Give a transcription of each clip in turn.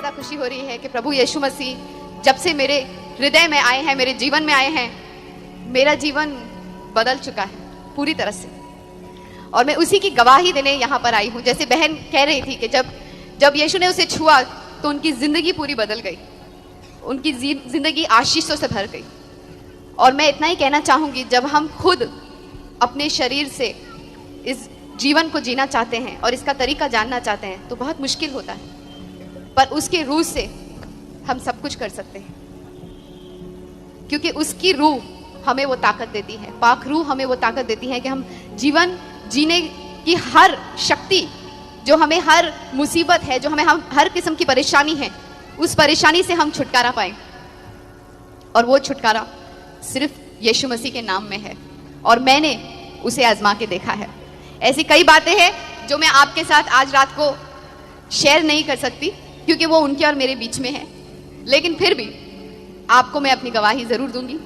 ज़्यादा खुशी हो रही है कि प्रभु यीशु मसीह जब से मेरे हृदय में आए हैं, मेरे जीवन में आए हैं, मेरा जीवन बदल चुका है पूरी तरह से। और मैं उसी की गवाही देने यहाँ पर आई हूँ। जैसे बहन कह रही थी कि जब यीशु ने उसे छुआ तो उनकी ज़िंदगी पूरी बदल गई, उनकी ज़िंदगी आशीषों से भर गई। और मैं इतना ही कहना चाहूँगी, जब हम खुद अपने शरीर से इस जीवन को जीना चाहते हैं और इसका तरीका जानना चाहते हैं तो बहुत मुश्किल होता है, पर उसके रूह से हम सब कुछ कर सकते हैं, क्योंकि उसकी रूह हमें वो ताकत देती है। पाक रूह हमें वो ताकत देती है कि हम जीवन जीने की हर शक्ति, जो हमें हर मुसीबत है, जो हमें हर किस्म की परेशानी है, उस परेशानी से हम छुटकारा पाएं। और वो छुटकारा सिर्फ यीशु मसीह के नाम में है, और मैंने उसे आजमा के देखा है। ऐसी कई बातें हैं जो मैं आपके साथ आज रात को शेयर नहीं कर सकती, क्योंकि वो उनके और मेरे बीच में है, लेकिन फिर भी आपको मैं अपनी गवाही ज़रूर दूंगी।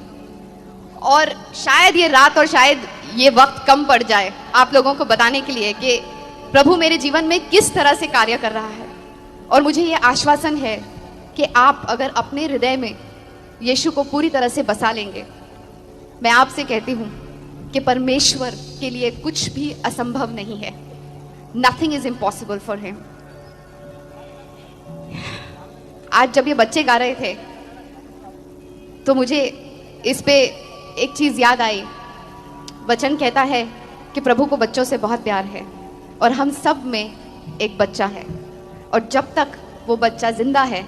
और शायद ये रात और शायद ये वक्त कम पड़ जाए आप लोगों को बताने के लिए कि प्रभु मेरे जीवन में किस तरह से कार्य कर रहा है। और मुझे ये आश्वासन है कि आप अगर अपने हृदय में यीशु को पूरी तरह से बसा लेंगे, मैं आपसे कहती हूँ कि परमेश्वर के लिए कुछ भी असंभव नहीं है। Nothing is impossible for him. आज जब ये बच्चे गा रहे थे तो मुझे इस पे एक चीज याद आई। वचन कहता है कि प्रभु को बच्चों से बहुत प्यार है, और हम सब में एक बच्चा है, और जब तक वो बच्चा जिंदा है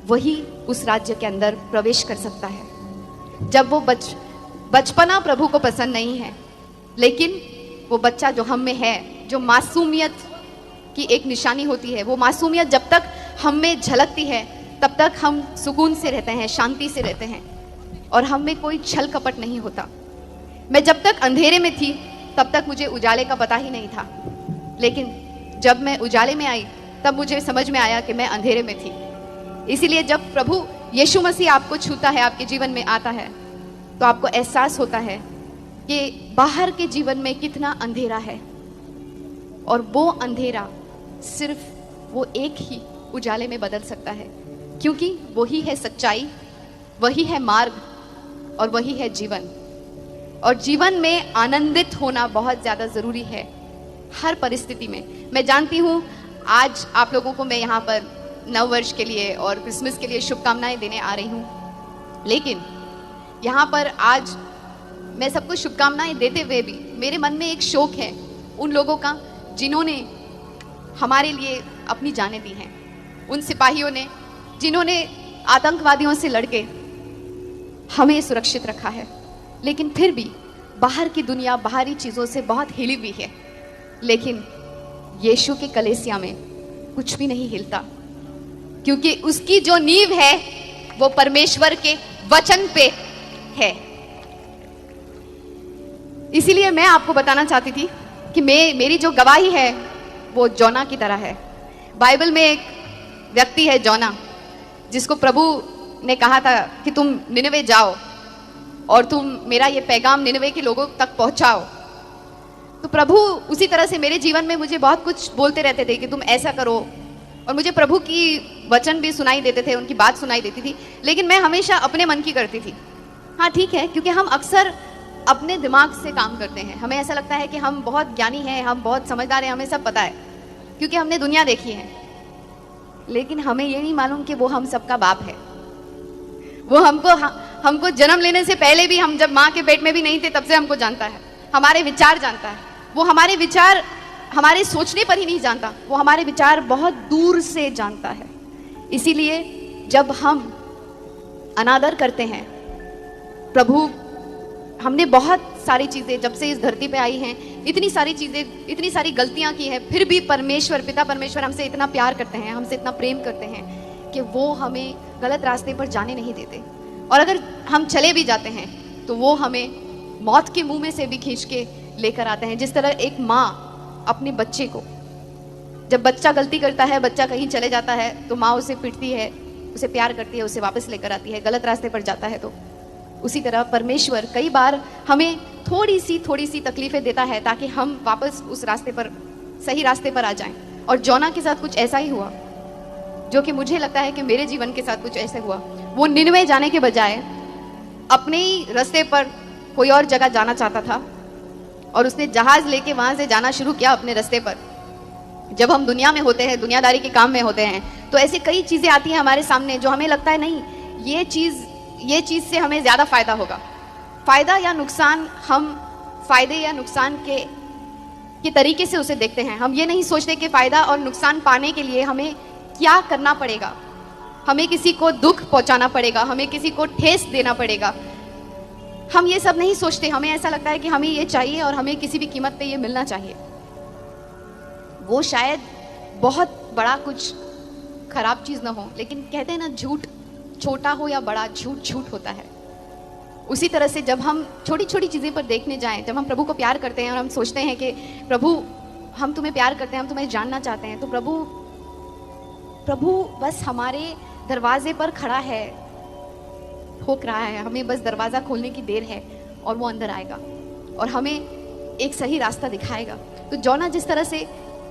वही उस राज्य के अंदर प्रवेश कर सकता है। जब वो बचपना प्रभु को पसंद नहीं है, लेकिन वो बच्चा जो हम में है, जो मासूमियत की एक निशानी होती है, वो मासूमियत जब तक हम में झलकती है तब तक हम सुकून से रहते हैं, शांति से रहते हैं, और हम में कोई छल कपट नहीं होता। मैं जब तक अंधेरे में थी तब तक मुझे उजाले का पता ही नहीं था, लेकिन जब मैं उजाले में आई तब मुझे समझ में आया कि मैं अंधेरे में थी। इसीलिए जब प्रभु यीशु मसीह आपको छूता है, आपके जीवन में आता है, तो आपको एहसास होता है कि बाहर के जीवन में कितना अंधेरा है, और वो अंधेरा सिर्फ वो एक ही उजाले में बदल सकता है, क्योंकि वही है सच्चाई, वही है मार्ग, और वही है जीवन। और जीवन में आनंदित होना बहुत ज़्यादा ज़रूरी है हर परिस्थिति में। मैं जानती हूँ आज आप लोगों को मैं यहाँ पर नव वर्ष के लिए और क्रिसमस के लिए शुभकामनाएं देने आ रही हूँ, लेकिन यहाँ पर आज मैं सबको शुभकामनाएं देते हुए भी मेरे मन में एक शोक है उन लोगों का जिन्होंने हमारे लिए अपनी जानें दी हैं, उन सिपाहियों ने जिन्होंने आतंकवादियों से लड़के हमें सुरक्षित रखा है। लेकिन फिर भी बाहर की दुनिया बाहरी चीज़ों से बहुत हिली हुई है, लेकिन यीशु के कलीसिया में कुछ भी नहीं हिलता, क्योंकि उसकी जो नींव है वो परमेश्वर के वचन पे है। इसीलिए मैं आपको बताना चाहती थी कि मेरी जो गवाही है वो जोना की तरह है। बाइबल में एक व्यक्ति है जोना, जिसको प्रभु ने कहा था कि तुम निनवे जाओ और तुम मेरा ये पैगाम निनवे के लोगों तक पहुंचाओ। तो प्रभु उसी तरह से मेरे जीवन में मुझे बहुत कुछ बोलते रहते थे कि तुम ऐसा करो, और मुझे प्रभु की वचन भी सुनाई देते थे, उनकी बात सुनाई देती थी, लेकिन मैं हमेशा अपने मन की करती थी। हाँ ठीक है, क्योंकि हम अक्सर अपने दिमाग से काम करते हैं। हमें ऐसा लगता है कि हम बहुत ज्ञानी हैं, हम बहुत समझदार हैं, हमें सब पता है, क्योंकि हमने दुनिया देखी है। लेकिन हमें ये नहीं मालूम कि वो हम सबका बाप है। वो हमको जन्म लेने से पहले भी, हम जब माँ के पेट में भी नहीं थे तब से हमको जानता है, हमारे विचार जानता है। वो हमारे विचार हमारे सोचने पर ही नहीं जानता, वो हमारे विचार बहुत दूर से जानता है। इसीलिए जब हम अनादर करते हैं प्रभु, हमने बहुत सारी चीज़ें जब से इस धरती पे आई हैं, इतनी सारी चीज़ें, इतनी सारी गलतियां की हैं, फिर भी परमेश्वर, पिता परमेश्वर हमसे इतना प्यार करते हैं, हमसे इतना प्रेम करते हैं कि वो हमें गलत रास्ते पर जाने नहीं देते। और अगर हम चले भी जाते हैं तो वो हमें मौत के मुंह में से भी खींच के लेकर आते हैं। जिस तरह एक माँ अपने बच्चे को, जब बच्चा गलती करता है, बच्चा कहीं चले जाता है, तो माँ उसे पीटती है, उसे प्यार करती है, उसे वापस लेकर आती है। गलत रास्ते पर जाता है तो उसी तरह परमेश्वर कई बार हमें थोड़ी सी तकलीफें देता है ताकि हम वापस उस रास्ते पर, सही रास्ते पर आ जाएं। और जोना के साथ कुछ ऐसा ही हुआ। जो कि मुझे लगता है कि मेरे जीवन के साथ कुछ ऐसे हुआ। वो निनवे जाने के बजाय अपने ही रास्ते पर कोई और जगह जाना चाहता था और उसने जहाज लेके वहां से जाना शुरू किया अपने रास्ते पर। जब हम दुनिया में होते हैं, दुनियादारी के काम में होते हैं, तो ऐसी कई चीजें आती हैं हमारे सामने जो हमें लगता है नहीं, ये चीज से हमें ज्यादा फायदा होगा। फायदा या नुकसान, हम फायदे या नुकसान के तरीके से उसे देखते हैं। हम ये नहीं सोचते कि फायदा और नुकसान पाने के लिए हमें क्या करना पड़ेगा। हमें किसी को दुख पहुंचाना पड़ेगा, हमें किसी को ठेस देना पड़ेगा। हम ये सब नहीं सोचते। हमें ऐसा लगता है कि हमें ये चाहिए और हमें किसी भी कीमत पे ये मिलना चाहिए। वो शायद बहुत बड़ा कुछ खराब चीज ना हो, लेकिन कहते हैं ना, झूठ छोटा हो या बड़ा, झूठ झूठ होता है। उसी तरह से जब हम छोटी छोटी चीजें पर देखने जाएं, जब हम प्रभु को प्यार करते हैं और हम सोचते हैं कि प्रभु हम तुम्हें प्यार करते हैं, हम तुम्हें जानना चाहते हैं, तो प्रभु बस हमारे दरवाजे पर खड़ा है, ठोक रहा है। हमें बस दरवाजा खोलने की देर है और वो अंदर आएगा और हमें एक सही रास्ता दिखाएगा। तो जोना जिस तरह से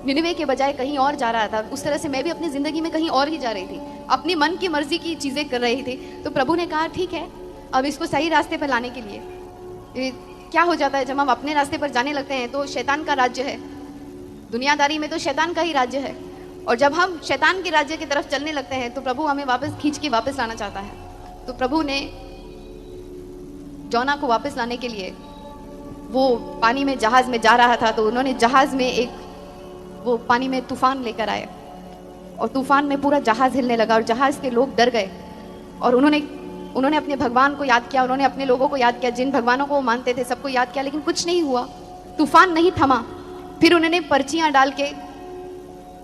निनवे के बजाय कहीं और जा रहा था, उस तरह से मैं भी अपनी जिंदगी में कहीं और ही जा रही थी, अपनी मन की मर्जी की चीजें कर रही थी। तो प्रभु ने कहा ठीक है, अब इसको सही रास्ते पर लाने के लिए क्या हो जाता है, जब हम अपने रास्ते पर जाने लगते हैं तो शैतान का राज्य है, दुनियादारी में तो शैतान का ही राज्य है। और जब हम शैतान के राज्य की तरफ चलने लगते हैं तो प्रभु हमें वापस खींच के वापस लाना चाहता है। तो प्रभु ने जोना को वापस लाने के लिए, वो पानी में जहाज में जा रहा था, तो उन्होंने जहाज में वो पानी में तूफान लेकर आए और तूफान में पूरा जहाज हिलने लगा और जहाज के लोग डर गए और उन्होंने अपने भगवान को याद किया, उन्होंने अपने लोगों को याद किया, जिन भगवानों को वो मानते थे सबको याद किया, लेकिन कुछ नहीं हुआ, तूफान नहीं थमा। फिर उन्होंने पर्चियां डाल के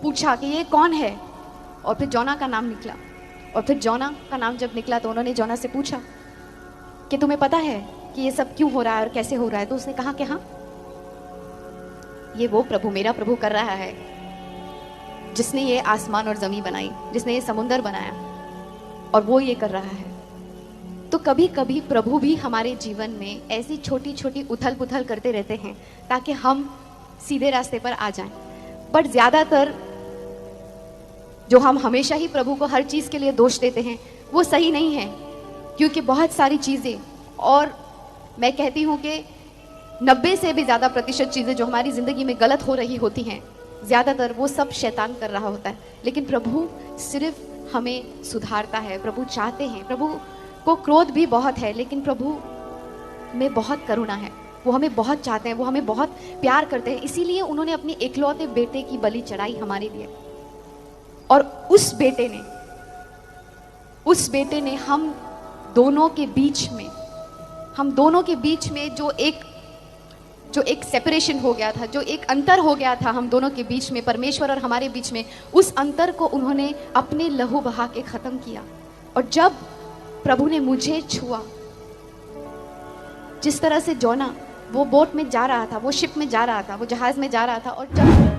पूछा कि ये कौन है, और फिर जोना का नाम निकला। और फिर जोना का नाम जब निकला तो उन्होंने जोना से पूछा कि तुम्हें पता है कि ये सब क्यों हो रहा है और कैसे हो रहा है। तो उसने कहा कि हाँ, ये वो प्रभु, मेरा प्रभु कर रहा है जिसने ये आसमान और जमीन बनाई, जिसने ये समुंदर बनाया, और वो ये कर रहा है। तो कभी कभी प्रभु भी हमारे जीवन में ऐसी छोटी छोटी उथल पुथल करते रहते हैं ताकि हम सीधे रास्ते पर आ जाएं। बट ज्यादातर जो हम हमेशा ही प्रभु को हर चीज के लिए दोष देते हैं वो सही नहीं है, क्योंकि बहुत सारी चीजें, और मैं कहती हूँ कि 90 से भी ज्यादा प्रतिशत चीजें जो हमारी जिंदगी में गलत हो रही होती हैं, ज्यादातर वो सब शैतान कर रहा होता है। लेकिन प्रभु सिर्फ हमें सुधारता है। प्रभु चाहते हैं, प्रभु को क्रोध भी बहुत है, लेकिन प्रभु में बहुत करुणा है। वो हमें बहुत चाहते हैं, वो हमें बहुत प्यार करते हैं, इसीलिए उन्होंने अपने इकलौते बेटे की बलि चढ़ाई हमारे लिए। और उस बेटे ने हम दोनों के बीच में जो एक सेपरेशन हो गया था, जो एक अंतर हो गया था हम दोनों के बीच में, परमेश्वर और हमारे बीच में, उस अंतर को उन्होंने अपने लहू बहा के खत्म किया। और जब प्रभु ने मुझे छुआ, जिस तरह से जोना वो बोट में जा रहा था, वो शिप में जा रहा था, वो जहाज में जा रहा था, और जब